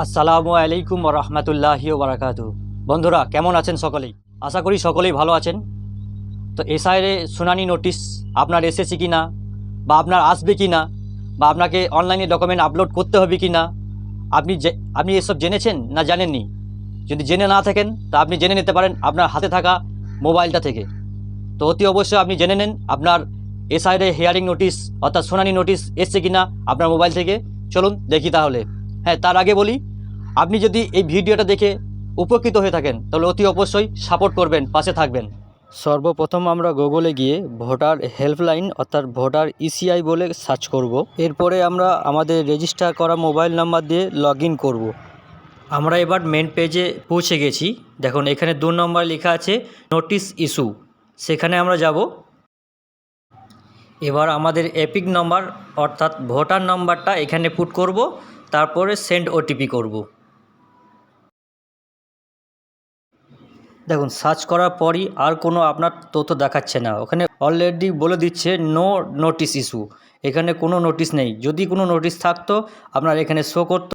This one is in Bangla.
আসসালামু আলাইকুম রহমতুল্লাহি বারাকাতু। বন্ধুরা কেমন আছেন সকলেই? আশা করি সকলেই ভালো আছেন। তো এসআইআর শুনানি নোটিশ আপনার এসেছে কি না, বা আপনার আসবে কি না, বা আপনাকে অনলাইনে ডকুমেন্ট আপলোড করতে হবে কি না, আপনি এসব জেনেছেন না জানেননি? যদি জেনে না থাকেন তা আপনি জেনে নিতে পারেন আপনার হাতে থাকা মোবাইলটা থেকে। তো অতি অবশ্যই আপনি জেনে নেন আপনার এসআইআর হিয়ারিং নোটিশ অর্থাৎ শুনানি নোটিশ এসছে কি না আপনার মোবাইল থেকে। চলুন দেখি তাহলে। হ্যাঁ, তার আগে বলি, আপনি যদি এই ভিডিওটা দেখে উপকৃত হয়ে থাকেন তাহলে অতি অবশ্যই সাপোর্ট করবেন, পাশে থাকবেন। সর্বপ্রথম আমরা গুগলে গিয়ে ভোটার হেল্পলাইন অর্থাৎ ভোটার ইসিআই বলে সার্চ করব। এরপরে আমরা আমাদের রেজিস্টার করা মোবাইল নাম্বার দিয়ে লগ ইন করবো। আমরা এবার মেন পেজে পৌঁছে গেছি। দেখুন এখানে 2 নম্বর লেখা আছে নোটিশ ইস্যু, সেখানে আমরা যাব। এবার আমাদের এপিক নাম্বার অর্থাৎ ভোটার নাম্বারটা এখানে পুট করব, তারপরে সেন্ড ওটিপি করব। দেখুন সার্চ করার পরই আর কোনো আপনার তথ্য দেখাচ্ছে না, ওখানে অলরেডি বলে দিচ্ছে নো নোটিশ ইস্যু। এখানে কোনো নোটিশ নেই। যদি কোনো নোটিশ থাকতো আপনার এখানে শো করতো।